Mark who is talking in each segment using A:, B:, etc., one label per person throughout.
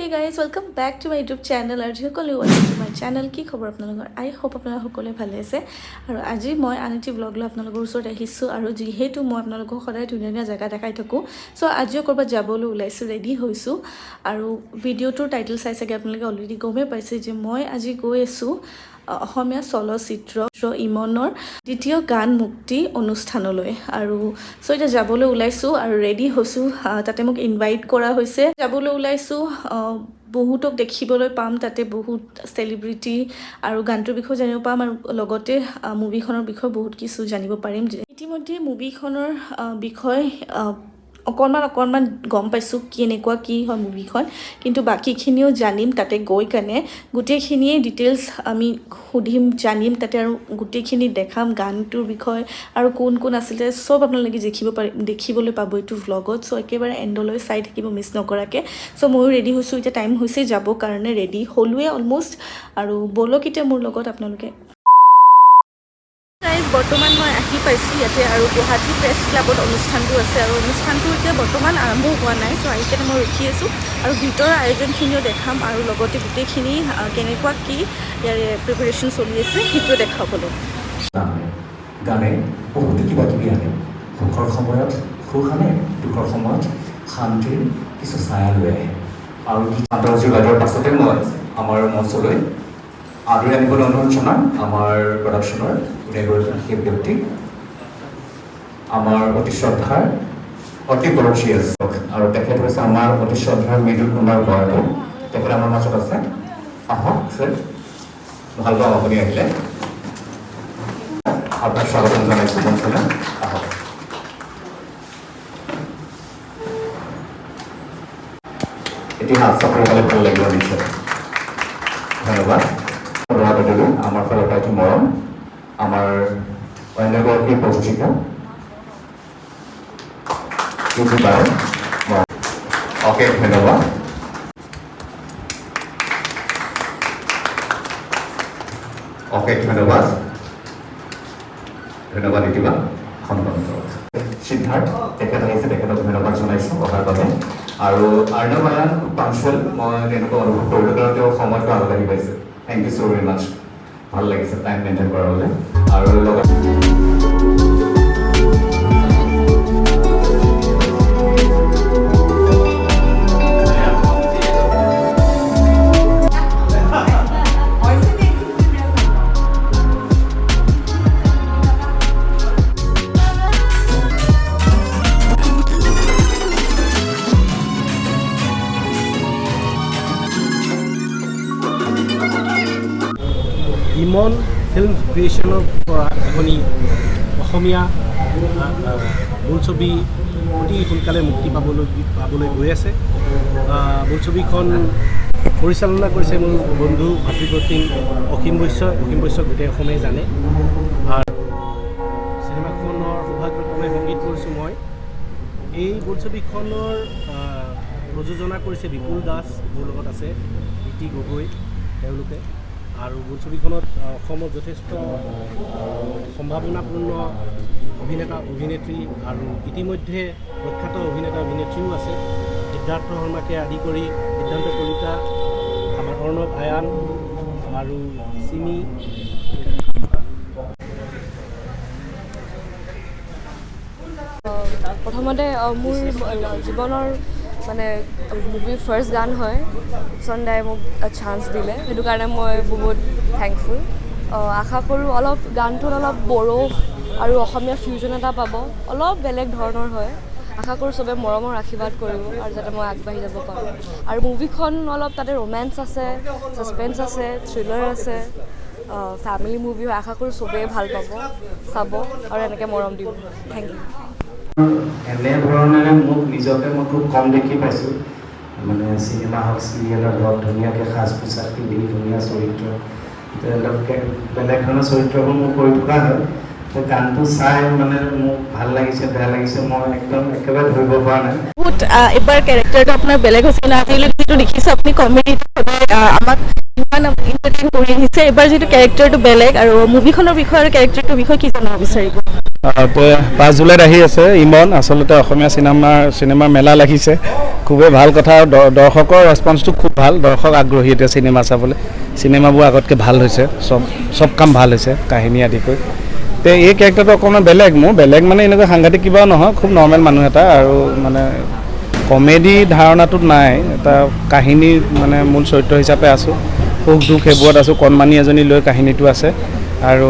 A: guys, welcome back to my YouTube channel. আৰু যিসকলে welcome to my channel কি খবৰ আপোনালোকৰ I hope আপোনালোক সকলোৱে ভালে আছে আৰু আজি মই আনটি ব্লগ লৈ আপোনালোকৰ ওচৰত আহিছো আৰু যিহেতু মই আপোনালোকক সদায় ধুনীয়া জায়গা দেখাই থাকো সো আজিও কৰবাত যাবলৈ ওলাইছো ৰেডি হৈছো আৰু ভিডিওটোৰ টাইটেল চাই চাগে আপোনালোকে অলৰেডি গমে পাইছে যে মই আজি গৈ আছো অসমীয়া চলচ্চিত্ৰ ইমনৰ দ্বিতীয় গান মুক্তি অনুষ্ঠানলৈ আৰু সো এটা যাবলৈ ওলাইছো আৰু ৰেডি হৈছো তাতে মোক ইনভাইট কৰা হৈছে যাবলৈ ওলাইছো বহুতক দেখিবলৈ পাম তাতে বহুত সেলিব্ৰিটি আৰু গানটোৰ বিষয়ে জানিব পাম আৰু লগতে মুভিখনৰ বিষয়ে বহুত কিছু জানিব পাৰিম ইতিমধ্যে মুভিখনৰ বিষয় অকণমান গম পাইছো কেনেকুৱা কি হয় মুভিখন কিন্তু বাকিখিনিও জানিম তাতে গৈ কানে গুটেখিনিয়ে ডিটেইলছ আমি খুদিম জানিম তাতে আৰু গুটেখিনি দেখাম গানটোৰ বিষয় আৰু কোন আছিল সব আপোনালোকে দেখিবলৈ পাব এইটো ভ্লগত সো একেবাৰে এন্ডলৈ চাই থাকিব মিছ নকৰাকে সো মই ৰেডি হৈছো এটা টাইম হৈছে যাব কাৰণে ৰেডি হলুৱে অলমোষ্ট আৰু বলকিতে মোৰ লগত আপোনালোকে বৰ্তমান মই আহি পাইছো ইয়াতে আৰু গুৱাহাটী প্ৰেছ ক্লাবত অনুষ্ঠানটো আছে আৰু অনুষ্ঠানটো এতিয়া বৰ্তমান আৰম্ভ হোৱা নাই সো আইকেনে মই ৰখি আছো আৰু ভিতৰ আয়োজনখিনিও দেখাম আৰু লগতে গুটেখিনি কেনেকুৱা কি ইয়াৰে প্ৰিপাৰেচন চলি আছে সেইটো দেখাবলৈ
B: গানে বহুত কিবা কিবি আনে সুখৰ সময়ত সুখ আনে দুখৰ সময়ত শান্তিৰ কিছু ছায়া লৈ আহে আৰু আন্তঃৰাষ্ট্ৰীয় পাছতে মই আমাৰ মঞ্চলৈ আদৰি আনিবলৈ অনুৰোধ জনাম আমাৰ প্ৰডাকশ্যনৰ সেই ব্যক্তি আমাৰ অতি শ্ৰদ্ধাৰ অতি গৌৰৱশীল আৰু তেখেত হৈছে আমাৰ অতি শ্ৰদ্ধাৰ মৃদুল কুমাৰ বৰদলৈ তেখেত আমাৰ মাজত আছে আহক স্যাৰ ভাল পাওঁ আপুনি আহিলে আপোনাক স্বাগতম জনাইছোঁ মঞ্চলৈ আহক এতিয়া চাপৰি পালে ভাল লাগিব নিশ্চয় ধন্যবাদ আমাৰ ফালৰ পৰা এটি মৰম আমাৰ অন্যগৰাকী প্ৰযোজিকা অকে ধন্যবাদ অকে ধন্যবাদ ধন্যবাদ ইতিবা সিদ্ধাৰ্থ তেখেত আহিছে তেখেতক ধন্যবাদ জনাইছোঁ অহাৰ বাবে আৰু আৰ্ণবায়ান পাঞ্চুৱেল মই তেনেকুৱা অনুভৱ কৰিলোঁ কাৰণ তেওঁ সময়টো আগত আহি পাইছে থেংক ইউ ছ' ভেৰি মাছ ভাল লাগিছে টাইম মেইনটেইন কৰাৰ বাবে আৰু লগত
C: ইমন ফিল্ম ক্ৰিয়েশ্যনৰ পৰা এখনি অসমীয়া বোলছবি অতি সোনকালে মুক্তি পাবলৈ গৈ আছে বোলছবিখন পৰিচালনা কৰিছে মোৰ বন্ধু ভাতৃপ্ৰতিম অসীম বৈশ্য গোটেই অসমে জানে আৰু চিনেমাখনৰ সৌভাগ্যক্ৰমে সংগীত কৰিছোঁ মই এই বোলছবিখনৰ প্ৰযোজনা কৰিছে বিপুল দাস মোৰ লগত আছে ইতি গগৈ তেওঁলোকে আৰু বোলছবিখনত অসমত যথেষ্ট সম্ভাৱনাপূৰ্ণ অভিনেতা অভিনেত্ৰী আৰু ইতিমধ্যে প্ৰখ্যাত অভিনেতা অভিনেত্ৰীও আছে সিদ্ধাৰ্থ শৰ্মাকে আদি কৰি সিদ্ধান্ত কলিতা আমাৰ অৰ্ণৱ আয়ান আৰু চিমি
D: প্ৰথমতে মোৰ জীৱনৰ মানে মুভিৰ ফাৰ্ষ্ট গান হয় সন্ধ্যাই মোক চান্স দিলে সেইটো কাৰণে মই বহুত থেংকফুল আশা কৰোঁ অলপ গানটোত অলপ বড়ো আৰু অসমীয়া ফিউজন এটা পাব অলপ বেলেগ ধৰণৰ হয় আশা কৰোঁ চবে মৰমৰ আশীৰ্বাদ কৰিব আৰু যাতে মই আগবাঢ়ি যাব পাৰোঁ আৰু মুভিখন অলপ তাতে ৰোমেন্স আছে ছাছপেন্স আছে থ্ৰিলাৰ আছে ফেমিলি মুভি হয় আশা কৰোঁ চবেই ভাল পাব চাব আৰু এনেকৈ মৰম দিব থেংক ইউ
E: এনেধৰণেৰে মোক নিজকে মই খুব কম দেখি পাইছোঁ মানে চিনেমা হওক চিৰিয়েলত হওক ধুনীয়াকৈ সাজ পোছাক পিন্ধি ধুনীয়া চৰিত্ৰ তেওঁলোকে বেলেগ ধৰণৰ চৰিত্ৰবোৰ মোৰ কৰি থকা হয় তো গানটো চাই মানে মোক ভাল লাগিছে বেয়া লাগিছে মই একদম একেবাৰে ধৰিব পৰা নাই
A: বহুত এবাৰ কেৰেক্টাৰটো আপোনাৰ বেলেগ হৈছে না আজিলৈকে যিটো দেখিছোঁ আপুনি কমেডিত আমাক ইমান এণ্টাৰটেইন কৰি আহিছে এবাৰ যিটো কেৰেক্টাৰটো বেলেগ আৰু মুভিখনৰ বিষয়ে আৰু কেৰেক্টাৰটোৰ বিষয়ে কি জানিব বিচাৰিব
C: 5 জুলাইত আহি আছে ইমন আচলতে অসমীয়া চিনেমাৰ মেলা লাগিছে খুবেই ভাল কথা দৰ্শকৰ ৰেছপন্সটো খুব ভাল দৰ্শক আগ্ৰহী এতিয়া চিনেমা চাবলৈ চিনেমাবোৰ আগতকৈ ভাল হৈছে চব কাম ভাল হৈছে কাহিনী আদি কৰি তে এই কেৰেক্টাৰটো অকণমান মোৰ বেলেগ মানে এনেকুৱা সাংঘাতিক কিবাও নহয় খুব নৰ্মেল মানুহ এটা আৰু মানে কমেডি ধাৰণাটোত নাই এটা কাহিনী মানে মূল চৰিত্ৰ হিচাপে আছোঁ সুখ দুখ সেইবোৰত আছোঁ কণমানি এজনী লৈ কাহিনীটো আছে আৰু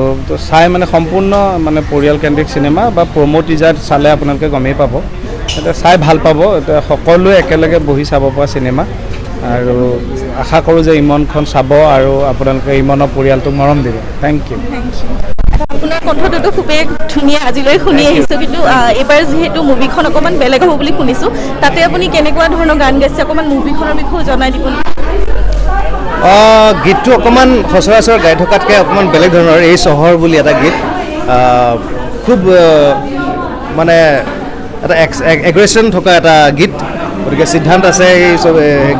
C: চাই মানে সম্পূৰ্ণ মানে পৰিয়ালকেন্দ্ৰিক চিনেমা বা প্ৰমো টিজাৰ চালে আপোনালোকে গমেই পাব এতিয়া চাই ভাল পাব এতিয়া সকলোৱে একেলগে বহি চাব পৰা চিনেমা আৰু আশা কৰোঁ যে ইমনখন চাব আৰু আপোনালোকে ইমনৰ পৰিয়ালটোক মৰম দিব থেংক ইউ
A: আপোনাৰ কণ্ঠটোতো খুবেই ধুনীয়া আজিলৈ শুনি আহিছোঁ কিন্তু এইবাৰ যিহেতু মুভিখন অকণমান বেলেগ হ'ব বুলি শুনিছোঁ তাতে আপুনি কেনেকুৱা ধৰণৰ গান গাইছে অকণমান মুভিখনৰ বিষয়েও জনাই দিব
F: গীতটো অকণমান সচৰাচৰ গাই থকাতকৈ অকণমান বেলেগ ধৰণৰ এই চহৰ বুলি এটা গীত খুব মানে এটা এগ্ৰেশ্যন থকা এটা গীত গতিকে সিদ্ধান্ত আছে এই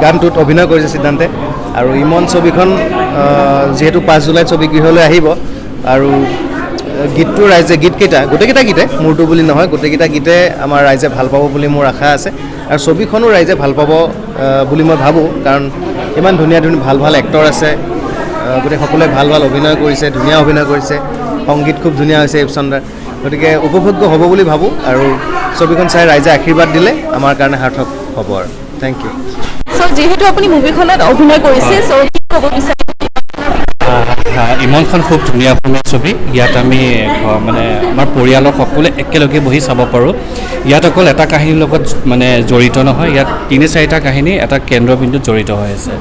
F: গানটোত অভিনয় কৰিছে সিদ্ধান্তে আৰু ইমন ছবিখন যিহেতু 5 জুলাইত ছবিগৃহলৈ আহিব আৰু গীতটো ৰাইজে গীতকেইটা গোটেইকেইটা গীতে মোৰটো বুলি নহয় গোটেইকেইটা গীতে আমাৰ ৰাইজে ভাল পাব বুলি মোৰ আশা আছে আৰু ছবিখনো ৰাইজে ভাল পাব বুলি মই ভাবোঁ কাৰণ ইমান ধুনীয়া ভাল এক্টৰ আছে গোটেই সকলোৱে ভাল অভিনয় কৰিছে ধুনীয়া অভিনয় কৰিছে সংগীত খুব ধুনীয়া হৈছে ৰূপচন্দাৰ গতিকে উপভোগ্য হ'ব বুলি ভাবোঁ আৰু ছবিখন চাই ৰাইজে আশীৰ্বাদ দিলে আমাৰ কাৰণে সাৰ্থক হ'ব আৰু থেংক ইউ
A: চ' যিহেতু আপুনি মুভিখনত অভিনয় কৰিছে চ' কি ক'ব বিচাৰে
G: ইমনখন খুব ধুনীয়া অসমীয়া ছবি ইয়াত আমি মানে আমাৰ পৰিয়ালৰ সকলোৱে একেলগে বহি চাব পাৰোঁ ইয়াত অকল এটা কাহিনীৰ লগত মানে জড়িত নহয় ইয়াত 3-4টা কাহিনী এটা কেন্দ্ৰবিন্দুত জড়িত হৈ আছে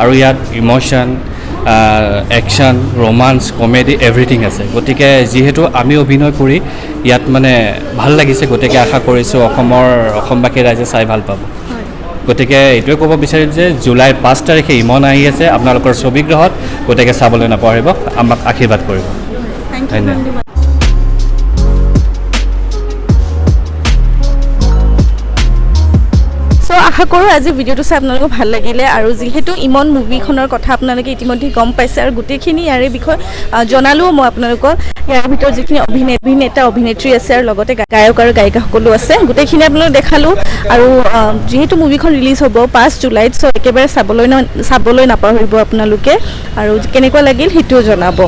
G: আৰু ইয়াত emotion action romance comedy everything আছে গতিকে যিহেতু আমি অভিনয় কৰি ইয়াত মানে ভাল লাগিছে গতিকে আশা কৰিছোঁ অসমবাসী ৰাইজে চাই ভাল পাব গতিকে এইটোৱে ক'ব বিচাৰিম যে জুলাইৰ 5 তাৰিখে ইমন আহি আছে আপোনালোকৰ ছবিগৃহত গতিকে চাবলৈ নাপাহৰিব আমাক আশীৰ্বাদ কৰিব ধন্যবাদ
A: আশা কৰোঁ আজি ভিডিঅ'টো চাই আপোনালোকৰ ভাল লাগিলে আৰু যিহেতু ইমন মুভিখনৰ কথা আপোনালোকে ইতিমধ্যে গম পাইছে আৰু গোটেইখিনি ইয়াৰে বিষয়ে জনালোঁ মই আপোনালোকক ইয়াৰ ভিতৰত যিখিনি অভিনেতা অভিনেত্ৰী আছে আৰু লগতে গায়ক আৰু গায়িকা সকলো আছে গোটেইখিনি আপোনালোকক দেখালোঁ আৰু যিহেতু মুভিখন ৰিলিজ হ'ব 5 জুলাইত চ' একেবাৰে চাবলৈ নাপাহৰিব আপোনালোকে আৰু কেনেকুৱা লাগিল সেইটোও জনাব